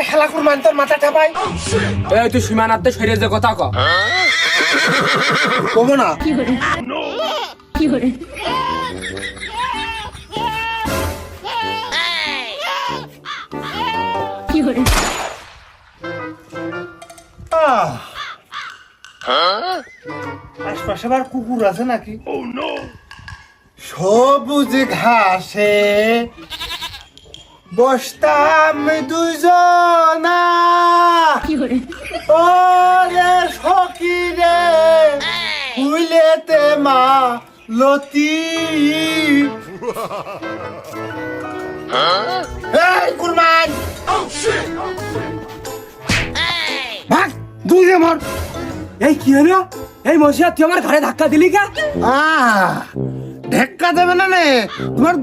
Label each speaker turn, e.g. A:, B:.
A: খেলা কুরবান তোর মাথা ঠাপাই।
B: এই তুই সীমানাতে সরে যে কথা কও।
A: কব না আশপাশে আবার কুকুর আছে নাকি? সবুজ ঘাসে বসতাম দুজনা, ওরে সখী রে ফুলেতে মা লতি। এই কুরবান
B: ভাগ দুই রে মর। এই কি হলো? এই মশিয়া তুই আমার ঘরে ধাক্কা দিলি কে?
A: ধাক্কা দেবে না রে তোমার